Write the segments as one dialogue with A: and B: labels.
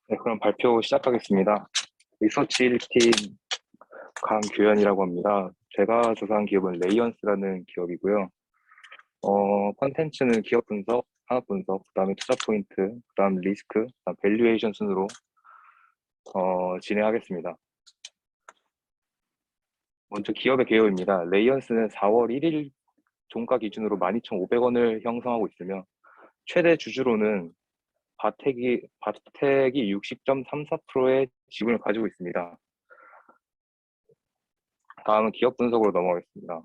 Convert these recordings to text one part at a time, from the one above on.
A: 네, 그럼 발표 시작하겠습니다. 리서치 1팀 강규현이라고 합니다. 제가 조사한 기업은 레이언스라는 기업이고요. 컨텐츠는 기업 분석, 산업 분석, 그다음에 투자 포인트, 그다음 리스크, 그다음 밸류에이션 순으로 진행하겠습니다. 먼저 기업의 개요입니다. 레이언스는 4월 1일 종가 기준으로 12,500원을 형성하고 있으며 최대 주주로는 바텍이 60.34%의 지분을 가지고 있습니다. 다음은 기업 분석으로 넘어가겠습니다.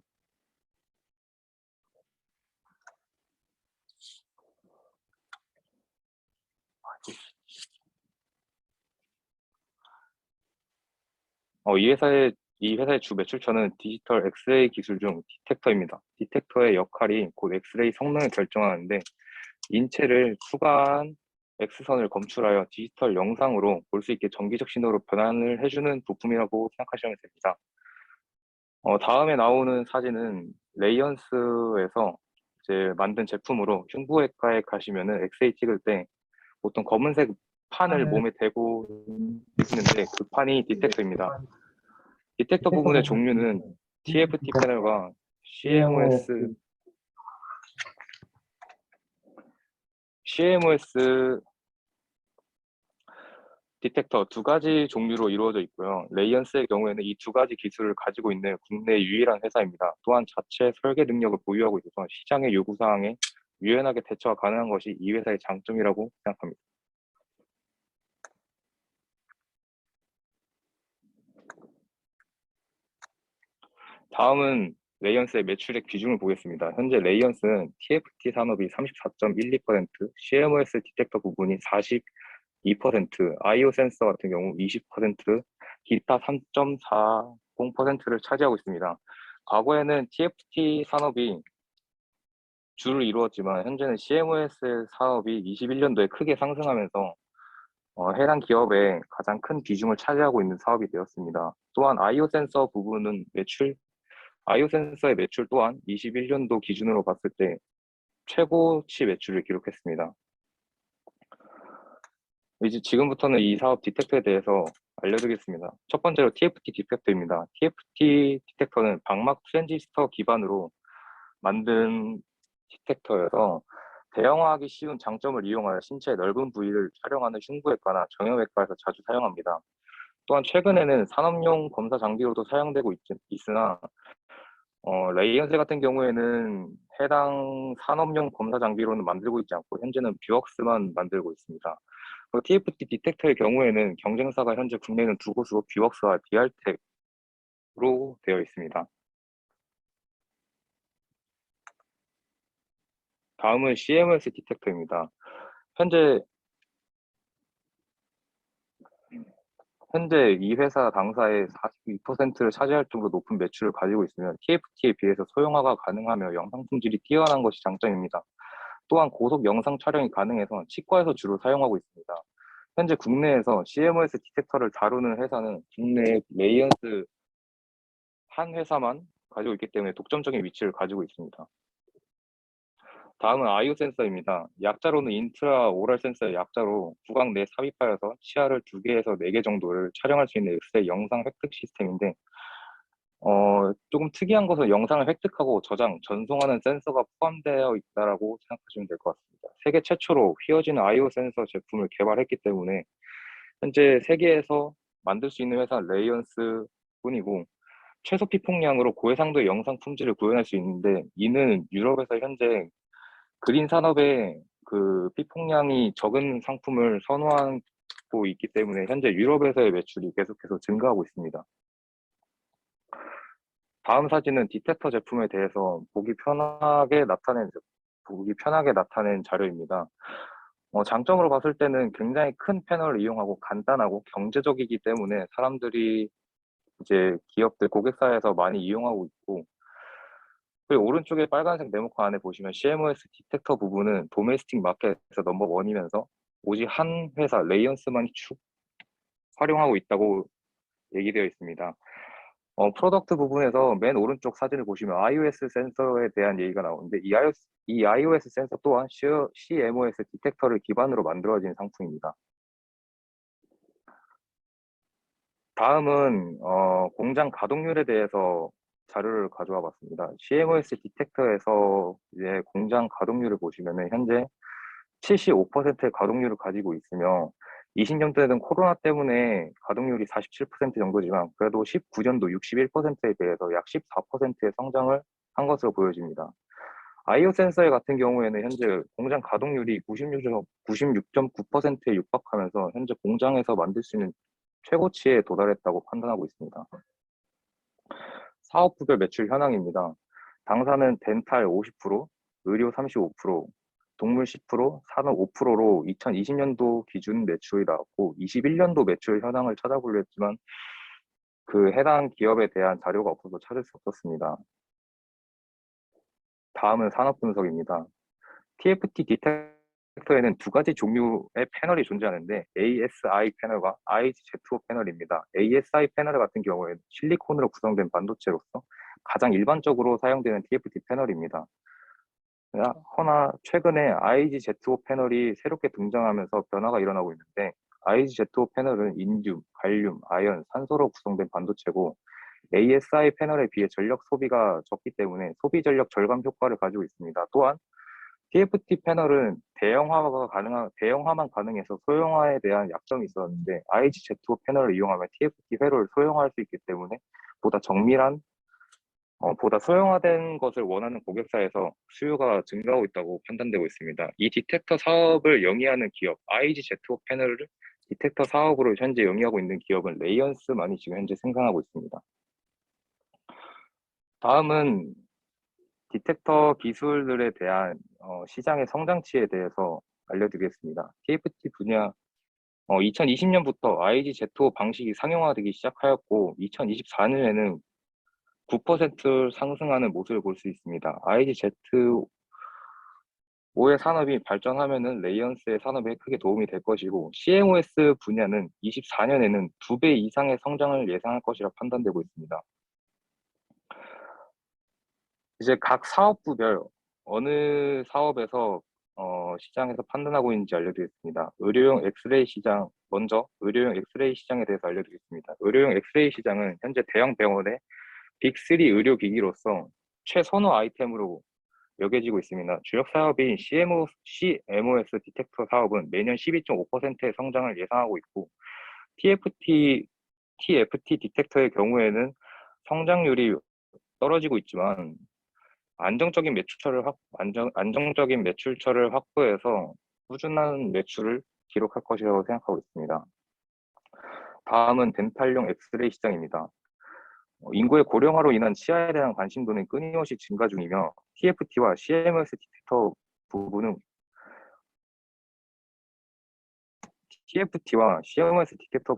A: 이 회사의 주 매출처는 디지털 엑스레이 기술 중 디텍터입니다. 디텍터의 역할이 곧 엑스레이 성능을 결정하는데 인체를 투과한 X선을 검출하여 디지털 영상으로 볼 수 있게 정기적 신호로 변환을 해주는 부품이라고 생각하시면 됩니다. 다음에 나오는 사진은 레이언스에서 이제 만든 제품으로 흉부외과에 가시면은 엑스레이 찍을 때 보통 검은색 판을 몸에 대고 있는데 그 판이 디텍터입니다. 디텍터 부분의 종류는 TFT 패널과 CMOS 디텍터 두 가지 종류로 이루어져 있고요. 레이언스의 경우에는 이 두 가지 기술을 가지고 있는 국내 유일한 회사입니다. 또한 자체 설계 능력을 보유하고 있어서 시장의 요구사항에 유연하게 대처가 가능한 것이 이 회사의 장점이라고 생각합니다. 다음은 레이언스의 매출액 비중을 보겠습니다. 현재 레이언스는 TFT 산업이 34.12%, CMOS 디텍터 부분이 42%, IO 센서 같은 경우 20%, 기타 3.40%를 차지하고 있습니다. 과거에는 TFT 산업이 주를 이루었지만 현재는 CMOS 사업이 21년도에 크게 상승하면서 해당 기업의 가장 큰 비중을 차지하고 있는 사업이 되었습니다. 또한 IO 센서의 매출 또한 21년도 기준으로 봤을 때 최고치 매출을 기록했습니다. 이제 지금부터는 이 사업 디텍터에 대해서 알려드리겠습니다. 첫 번째로 TFT 디텍터입니다. TFT 디텍터는 방막 트랜지스터 기반으로 만든 디텍터여서 대형화하기 쉬운 장점을 이용하여 신체의 넓은 부위를 촬영하는 흉부외과나 정형외과에서 자주 사용합니다. 또한 최근에는 산업용 검사 장비로도 사용되고 있으나 레이언스 같은 경우에는 해당 산업용 검사 장비로는 만들고 있지 않고 현재는 뷰웍스만 만들고 있습니다. TFT 디텍터의 경우에는 경쟁사가 현재 국내에는 두 곳으로 뷰웍스와 디알텍으로 되어 있습니다. 다음은 CMOS 디텍터입니다. 현재 이 회사 당사의 42%를 차지할 정도로 높은 매출을 가지고 있으며 TFT에 비해서 소형화가 가능하며 영상 품질이 뛰어난 것이 장점입니다. 또한 고속 영상 촬영이 가능해서 치과에서 주로 사용하고 있습니다. 현재 국내에서 CMOS 디텍터를 다루는 회사는 국내 레이언스 한 회사만 가지고 있기 때문에 독점적인 위치를 가지고 있습니다. 다음은 아이오 센서입니다. 약자로는 인트라 오럴 센서의 약자로 구강 내 삽입하여서 치아를 2개에서 4개 정도를 촬영할 수 있는 엑스레이 영상 획득 시스템인데 조금 특이한 것은 영상을 획득하고 저장, 전송하는 센서가 포함되어 있다라고 생각하시면 될 것 같습니다. 세계 최초로 휘어지는 아이오 센서 제품을 개발했기 때문에 현재 세계에서 만들 수 있는 회사는 레이언스 뿐이고 최소 피폭량으로 고해상도의 영상 품질을 구현할 수 있는데 이는 유럽에서 현재 그린 산업에 그 피폭량이 적은 상품을 선호하고 있기 때문에 현재 유럽에서의 매출이 계속해서 증가하고 있습니다. 다음 사진은 디텍터 제품에 대해서 보기 편하게 나타낸 자료입니다. 장점으로 봤을 때는 굉장히 큰 패널을 이용하고 간단하고 경제적이기 때문에 사람들이 이제 기업들 고객사에서 많이 이용하고 있고, 그리고 오른쪽에 빨간색 네모칸 안에 보시면 CMOS 디텍터 부분은 도메스틱 마켓에서 넘버1이면서 오직 한 회사 레이언스만 활용하고 있다고 얘기되어 있습니다. 프로덕트 부분에서 맨 오른쪽 사진을 보시면 iOS 센서에 대한 얘기가 나오는데 이 iOS 센서 또한 CMOS 디텍터를 기반으로 만들어진 상품입니다. 다음은 공장 가동률에 대해서 자료를 가져와 봤습니다. CMOS 디텍터에서 이제 공장 가동률을 보시면은 현재 75%의 가동률을 가지고 있으며 20년도에는 코로나 때문에 가동률이 47% 정도지만 그래도 19년도 61%에 비해서 약 14%의 성장을 한 것으로 보여집니다. 아이오 센서의 같은 경우에는 현재 공장 가동률이 96.9%에 육박하면서 현재 공장에서 만들 수 있는 최고치에 도달했다고 판단하고 있습니다. 사업부별 매출 현황입니다. 당사는 덴탈 50%, 의료 35%, 동물 10%, 산업 5%로 2020년도 기준 매출이 나왔고 21년도 매출 현황을 찾아보려 했지만 그 해당 기업에 대한 자료가 없어서 찾을 수 없었습니다. 다음은 산업 분석입니다. TFT 디텍터에는 두 가지 종류의 패널이 존재하는데 ASI 패널과 IGZO 패널입니다. ASI 패널 같은 경우에는 실리콘으로 구성된 반도체로서 가장 일반적으로 사용되는 TFT 패널입니다. 허나 최근에 IGZO 패널이 새롭게 등장하면서 변화가 일어나고 있는데 IGZO 패널은 인듐, 갈륨, 아연, 산소로 구성된 반도체고 ASI 패널에 비해 전력 소비가 적기 때문에 소비 전력 절감 효과를 가지고 있습니다. 또한 TFT 패널은 대형화만 가능해서 소형화에 대한 약점이 있었는데 IGZO 패널을 이용하면 TFT 회로를 소형화할 수 있기 때문에 보다 정밀한 보다 소형화된 것을 원하는 고객사에서 수요가 증가하고 있다고 판단되고 있습니다. 이 디텍터 사업을 영위하는 기업, IGZO 패널을 디텍터 사업으로 현재 영위하고 있는 기업은 레이언스만이 지금 현재 생산하고 있습니다. 다음은 디텍터 기술들에 대한 시장의 성장치에 대해서 알려드리겠습니다. TFT 분야 2020년부터 IGZO 방식이 상용화되기 시작하였고 2024년에는 9% 상승하는 모습을 볼 수 있습니다. IGZO의 산업이 발전하면은 레이언스의 산업에 크게 도움이 될 것이고 CMOS 분야는 24년에는 2배 이상의 성장을 예상할 것이라 판단되고 있습니다. 이제 각 사업부별 어느 사업에서 시장에서 판단하고 있는지 알려드리겠습니다. 의료용 엑스레이 시장, 먼저 의료용 엑스레이 시장에 대해서 알려드리겠습니다. 의료용 엑스레이 시장은 현재 대형 병원의 빅3 의료기기로서 최선호 아이템으로 여겨지고 있습니다. 주력 사업인 CMOS 디텍터 사업은 매년 12.5%의 성장을 예상하고 있고 TFT 디텍터의 경우에는 성장률이 떨어지고 있지만 안정적인 매출처를 확보해서 꾸준한 매출을 기록할 것이라고 생각하고 있습니다. 다음은 덴탈용 엑스레이 시장입니다. 인구의 고령화로 인한 치아에 대한 관심도는 끊임없이 증가 중이며 TFT와 CMOS 디텍터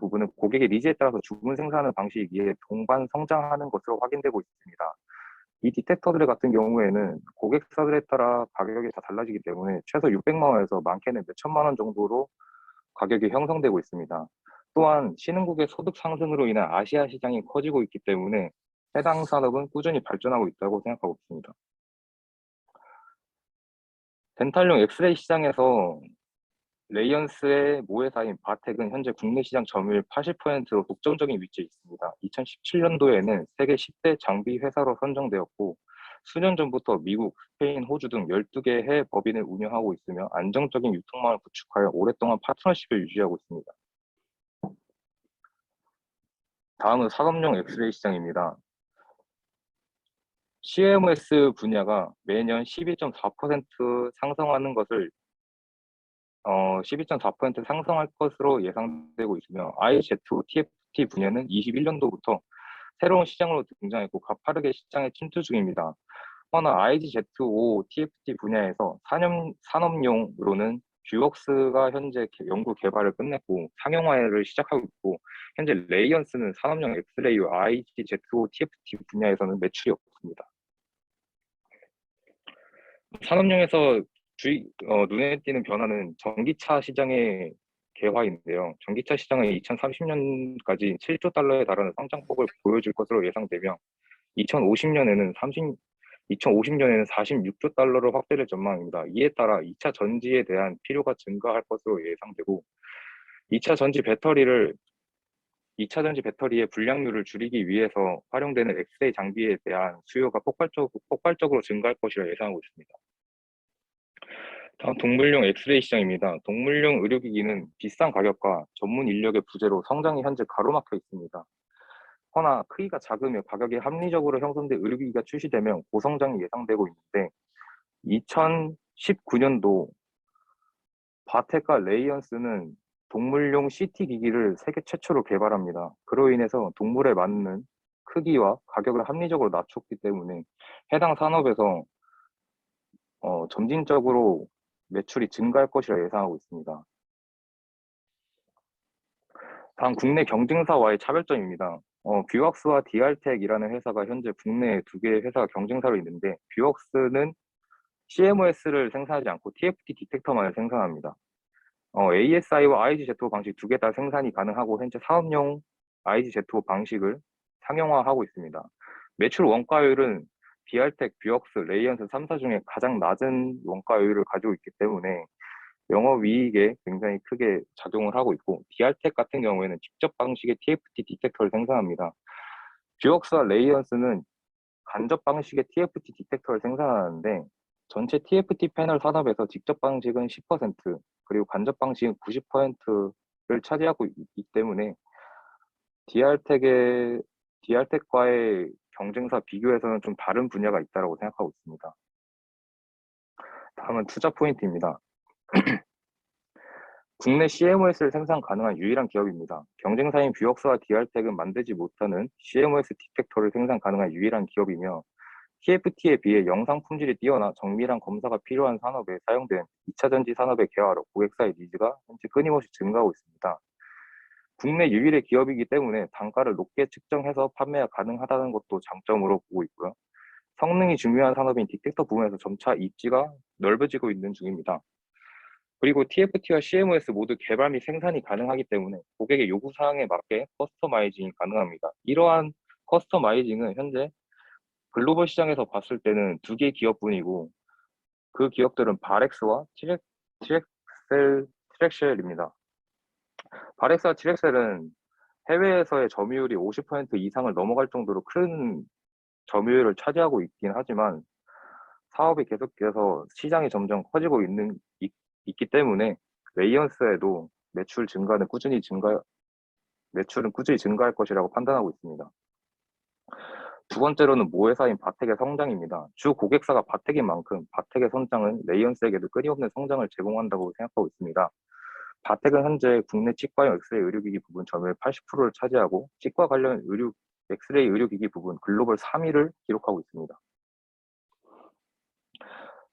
A: 부분은 고객의 니즈에 따라서 주문 생산하는 방식에 동반 성장하는 것으로 확인되고 있습니다. 이 디텍터들 같은 경우에는 고객사들에 따라 가격이 다 달라지기 때문에 최소 600만 원에서 많게는 몇천만 원 정도로 가격이 형성되고 있습니다. 또한 신흥국의 소득 상승으로 인한 아시아 시장이 커지고 있기 때문에 해당 산업은 꾸준히 발전하고 있다고 생각하고 있습니다. 덴탈용 엑스레이 시장에서 레이언스의 모회사인 바텍은 현재 국내 시장 점유율 80%로 독점적인 위치에 있습니다. 2017년도에는 세계 10대 장비 회사로 선정되었고 수년 전부터 미국, 스페인, 호주 등 12개 해외 법인을 운영하고 있으며 안정적인 유통망을 구축하여 오랫동안 파트너십을 유지하고 있습니다. 다음은 산업용 엑스레이 시장입니다. CMOS 분야가 매년 12.4% 상승하는 것을 12.4% 상승할 것으로 예상되고 있으며 IGZO TFT 분야는 21년도부터 새로운 시장으로 등장했고 가파르게 시장에 침투 중입니다. 허나 IGZO TFT 분야에서 산업용으로는 뷰웍스가 현재 연구 개발을 끝냈고 상용화를 시작하고 있고 현재 레이언스는 산업용 엑스레이와 IGZO TFT 분야에서는 매출이 없습니다. 산업용에서 눈에 띄는 변화는 전기차 시장의 개화인데요. 전기차 시장은 2030년까지 7조 달러에 달하는 성장폭을 보여줄 것으로 예상되며 2050년에는 46조 달러로 확대될 전망입니다. 이에 따라 2차 전지에 대한 필요가 증가할 것으로 예상되고 2차 전지 배터리를 2차전지 배터리의 불량률을 줄이기 위해서 활용되는 엑스레이 장비에 대한 수요가 폭발적으로 증가할 것이라 예상하고 있습니다. 다음 동물용 엑스레이 시장입니다. 동물용 의료기기는 비싼 가격과 전문 인력의 부재로 성장이 현재 가로막혀 있습니다. 허나 크기가 작으며 가격이 합리적으로 형성된 의료기기가 출시되면 고성장이 예상되고 있는데 2019년도 바텍과 레이언스는 동물용 CT 기기를 세계 최초로 개발합니다. 그로 인해서 동물에 맞는 크기와 가격을 합리적으로 낮췄기 때문에 해당 산업에서 점진적으로 매출이 증가할 것이라 예상하고 있습니다. 다음 국내 경쟁사와의 차별점입니다. 뷰웍스와 디알텍이라는 회사가 현재 국내 두 개의 회사 경쟁사로 있는데 뷰웍스는 CMOS를 생산하지 않고 TFT 디텍터만을 생산합니다. ASI와 IGZ5 방식 두 개 다 생산이 가능하고 현재 사업용 IGZ5 방식을 상용화하고 있습니다. 매출 원가율은 디알텍, 뷰웍스, 레이언스 3사 중에 가장 낮은 원가율을 가지고 있기 때문에 영업이익에 굉장히 크게 작용을 하고 있고 디알텍 같은 경우에는 직접 방식의 TFT 디텍터를 생산합니다. 뷰웍스와 레이언스는 간접 방식의 TFT 디텍터를 생산하는데 전체 TFT 패널 산업에서 직접 방식은 10% 그리고 간접 방식은 90%를 차지하고 있기 때문에 디알텍과의 경쟁사 비교해서는 좀 다른 분야가 있다고 생각하고 있습니다. 다음은 투자 포인트입니다. 국내 CMOS를 생산 가능한 유일한 기업입니다. 경쟁사인 뷰웍스와 디알텍은 만들지 못하는 CMOS 디텍터를 생산 가능한 유일한 기업이며 TFT에 비해 영상 품질이 뛰어나 정밀한 검사가 필요한 산업에 사용된 2차 전지 산업의 개화로 고객사의 니즈가 현재 끊임없이 증가하고 있습니다. 국내 유일의 기업이기 때문에 단가를 높게 측정해서 판매가 가능하다는 것도 장점으로 보고 있고요. 성능이 중요한 산업인 디텍터 부분에서 점차 입지가 넓어지고 있는 중입니다. 그리고 TFT와 CMOS 모두 개발 및 생산이 가능하기 때문에 고객의 요구사항에 맞게 커스터마이징이 가능합니다. 이러한 커스터마이징은 현재 글로벌 시장에서 봤을 때는 두 개의 기업뿐이고 그 기업들은 바렉스와 트렉셀입니다. 바렉스와 트렉셀은 해외에서의 점유율이 50% 이상을 넘어갈 정도로 큰 점유율을 차지하고 있긴 하지만 사업이 계속해서 시장이 점점 커지고 있기 때문에 레이언스에도 매출은 꾸준히 증가할 것이라고 판단하고 있습니다. 두 번째로는 모회사인 바텍의 성장입니다. 주 고객사가 바텍인 만큼 바텍의 성장은 레이언스에게도 끊임없는 성장을 제공한다고 생각하고 있습니다. 바텍은 현재 국내 치과용 엑스레이 의료기기 부분 점유율 80%를 차지하고 치과 관련 엑스레이 의료기기 부분 글로벌 3위를 기록하고 있습니다.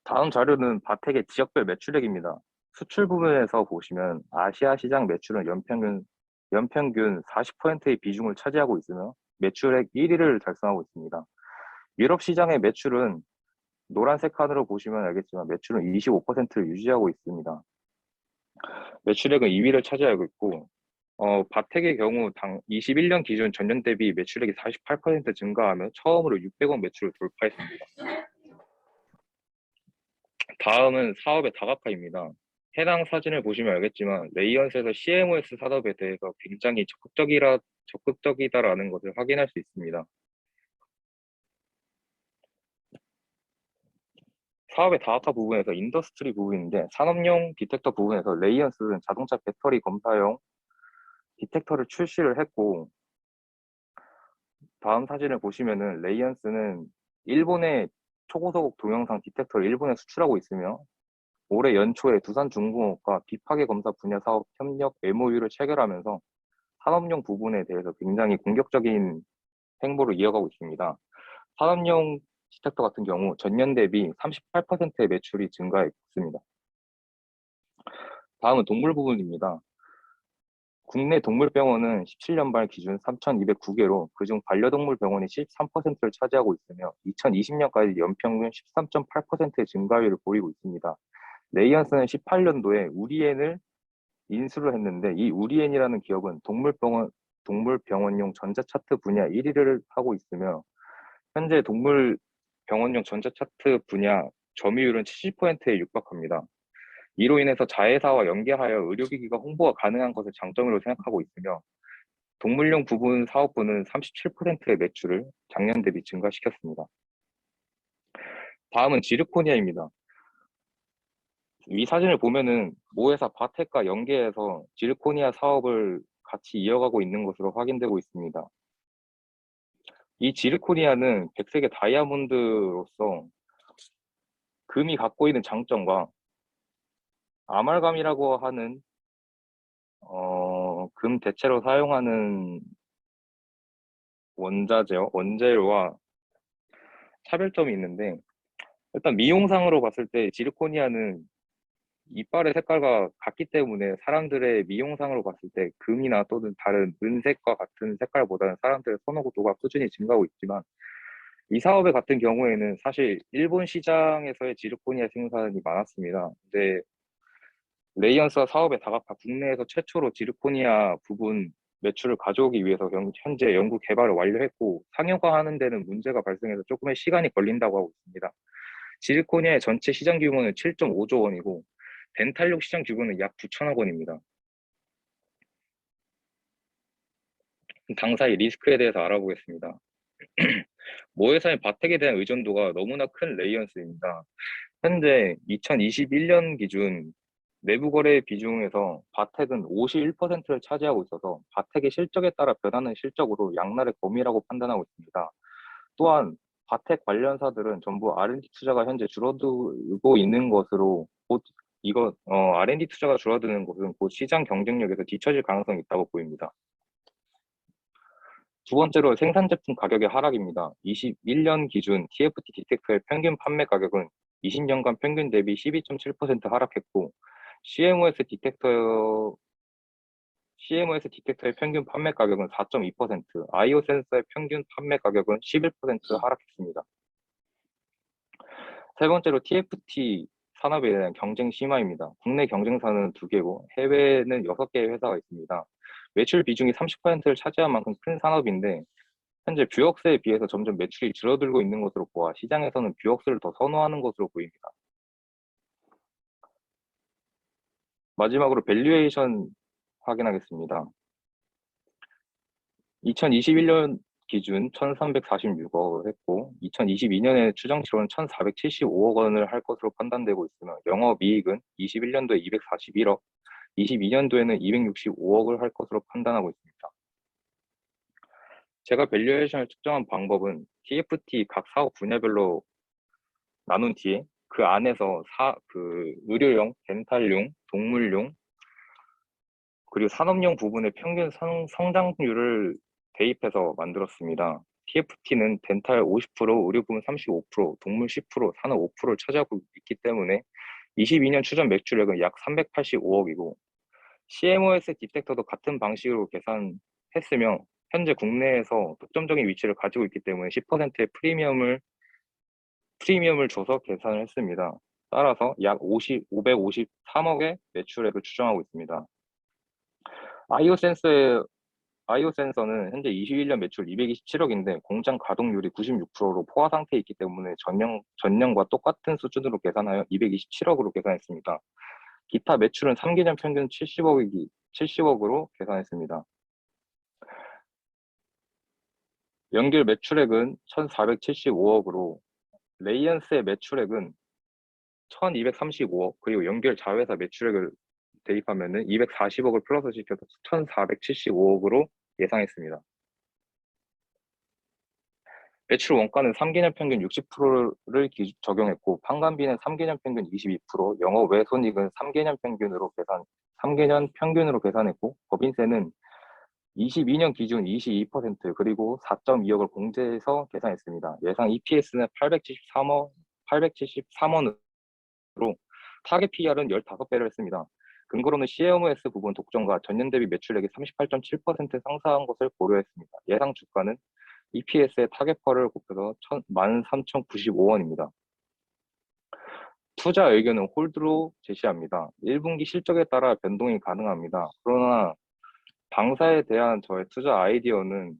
A: 다음 자료는 바텍의 지역별 매출액입니다. 수출 부분에서 보시면 아시아 시장 매출은 연평균 40%의 비중을 차지하고 있으며 매출액 1위를 달성하고 있습니다. 유럽 시장의 매출은 노란색 칸으로 보시면 알겠지만 매출은 25%를 유지하고 있습니다. 매출액은 2위를 차지하고 있고 바텍의 경우 21년 기준 전년 대비 매출액이 48% 증가하며 처음으로 600억 매출을 돌파했습니다. 다음은 사업의 다각화입니다. 해당 사진을 보시면 알겠지만 레이언스에서 CMOS 산업에 대해서 굉장히 적극적이다라는 것을 확인할 수 있습니다. 사업의 다각화 부분에서 인더스트리 부분인데 산업용 디텍터 부분에서 레이언스는 자동차 배터리 검사용 디텍터를 출시를 했고 다음 사진을 보시면은 레이언스는 일본의 초고속 동영상 디텍터를 일본에 수출하고 있으며 올해 연초에 두산중공업과 비파괴 검사 분야 사업 협력 MOU를 체결하면서 산업용 부분에 대해서 굉장히 공격적인 행보를 이어가고 있습니다. 산업용 디텍터 같은 경우 전년 대비 38%의 매출이 증가했습니다. 다음은 동물 부분입니다. 국내 동물병원은 17년 말 기준 3,209개로 그중 반려동물 병원이 13%를 차지하고 있으며 2020년까지 연평균 13.8%의 증가율을 보이고 있습니다. 레이언스는 18년도에 우리엔을 인수를 했는데 이 우리엔이라는 기업은 동물병원용 전자차트 분야 1위를 하고 있으며 현재 동물병원용 전자차트 분야 점유율은 70%에 육박합니다. 이로 인해서 자회사와 연계하여 의료기기가 홍보가 가능한 것을 장점으로 생각하고 있으며 동물용 부분 사업부는 37%의 매출을 작년 대비 증가시켰습니다. 다음은 지르코니아입니다. 이 사진을 보면은 모회사 바텍과 연계해서 지르코니아 사업을 같이 이어가고 있는 것으로 확인되고 있습니다. 이 지르코니아는 백색의 다이아몬드로서 금이 갖고 있는 장점과 아말감이라고 하는 금 대체로 사용하는 원재료와 차별점이 있는데, 일단 미용상으로 봤을 때 지르코니아는 이빨의 색깔과 같기 때문에 사람들의 미용상으로 봤을 때 금이나 또는 다른 은색과 같은 색깔보다는 사람들의 선호도가 꾸준히 증가하고 있지만, 이 사업의 같은 경우에는 사실 일본 시장에서의 지르코니아 생산이 많았습니다. 근데 레이언스와 사업에 다가가 국내에서 최초로 지르코니아 부분 매출을 가져오기 위해서 현재 연구 개발을 완료했고, 상용화하는 데는 문제가 발생해서 조금의 시간이 걸린다고 하고 있습니다. 지르코니아의 전체 시장 규모는 7.5조 원이고 덴탈용 시장 규모는 약 9천억 원입니다. 당사의 리스크에 대해서 알아보겠습니다. 모회사의 바텍에 대한 의존도가 너무나 큰 레이언스입니다. 현재 2021년 기준 내부 거래 비중에서 바텍은 51%를 차지하고 있어서 바텍의 실적에 따라 변하는 실적으로 양날의 검이라고 판단하고 있습니다. 또한 바텍 관련사들은 전부 R&D 투자가 현재 줄어들고 있는 것으로 곧 R&D 투자가 줄어드는 것은 곧 시장 경쟁력에서 뒤처질 가능성이 있다고 보입니다. 두 번째로 생산 제품 가격의 하락입니다. 21년 기준 TFT 디텍터의 평균 판매 가격은 20년간 평균 대비 12.7% 하락했고, CMOS 디텍터의 평균 판매 가격은 4.2%, IO 센서의 평균 판매 가격은 11% 하락했습니다. 세 번째로 TFT 산업에 대한 경쟁 심화입니다. 국내 경쟁사는 2개고 해외에는 6개의 회사가 있습니다. 매출 비중이 30%를 차지한 만큼 큰 산업인데, 현재 뷰역스에 비해서 점점 매출이 줄어들고 있는 것으로 보아 시장에서는 뷰역스를 더 선호하는 것으로 보입니다. 마지막으로 밸류에이션 확인하겠습니다. 2021년 기준 1,346억을 했고 2022년에 추정치로는 1,475억 원을 할 것으로 판단되고 있으며, 영업이익은 21년도에 241억, 22년도에는 265억을 할 것으로 판단하고 있습니다. 제가 밸류에이션을 측정한 방법은 TFT 각 사업 분야별로 나눈 뒤에 그 안에서 의료용, 덴탈용, 동물용, 그리고 산업용 부분의 평균 성장률을 대입해서 만들었습니다. TFT는 덴탈 50%, 의료 부문 35%, 동물 10%, 산업 5%를 차지하고 있기 때문에 22년 추정 매출액은 약 385억이고, CMOS 디텍터도 같은 방식으로 계산했으며 현재 국내에서 독점적인 위치를 가지고 있기 때문에 10%의 프리미엄을 줘서 계산을 했습니다. 따라서 약 553억의 매출액을 추정하고 있습니다. 아이오 센서는 현재 21년 매출 227억인데 공장 가동률이 96%로 포화 상태에 있기 때문에 전년과 똑같은 수준으로 계산하여 227억으로 계산했습니다. 기타 매출은 3개년 평균 70억으로 계산했습니다. 연결 매출액은 1,475억으로 레이언스의 매출액은 1,235억, 그리고 연결 자회사 매출액을 대입하면은 240억을 플러스 시켜서 1,475억으로 예상했습니다. 매출 원가는 3개년 평균 60%를 적용했고, 판관비는 3개년 평균 22%, 영업 외손익은 3개년 평균으로 계산했고, 법인세는 22년 기준 22%, 그리고 4.2억을 공제해서 계산했습니다. 예상 EPS는 873원으로 타겟 PR은 15배를 했습니다. 근거로는 CMOS 부분 독점과 전년 대비 매출액이 38.7% 상승한 것을 고려했습니다. 예상 주가는 EPS의 타겟퍼를 곱해서 13,095원입니다. 투자 의견은 홀드로 제시합니다. 1분기 실적에 따라 변동이 가능합니다. 그러나 당사에 대한 저의 투자 아이디어는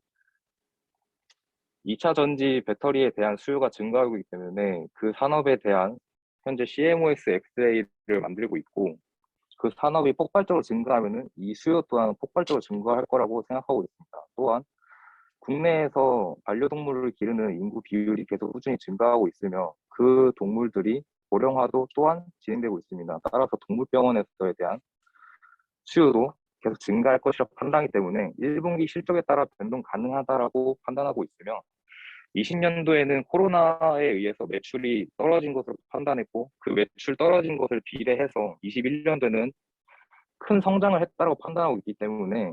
A: 2차 전지 배터리에 대한 수요가 증가하고 있기 때문에 그 산업에 대한 현재 CMOS 엑스레이를 만들고 있고, 그 산업이 폭발적으로 증가하면은 이 수요 또한 폭발적으로 증가할 거라고 생각하고 있습니다. 또한 국내에서 반려동물을 기르는 인구 비율이 계속 꾸준히 증가하고 있으며 그 동물들이 고령화도 또한 진행되고 있습니다. 따라서 동물병원에서에 대한 수요도 계속 증가할 것이라 판단하기 때문에 1분기 실적에 따라 변동 가능하다라고 판단하고 있으며 20년도에는 코로나에 의해서 매출이 떨어진 것으로 판단했고 그 매출 떨어진 것을 비례해서 21년도에는 큰 성장을 했다고 판단하고 있기 때문에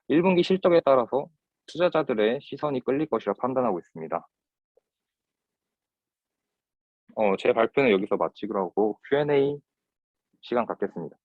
A: 1분기 실적에 따라서 투자자들의 시선이 끌릴 것이라 판단하고 있습니다. 제 발표는 여기서 마치기로 하고 Q&A 시간 갖겠습니다.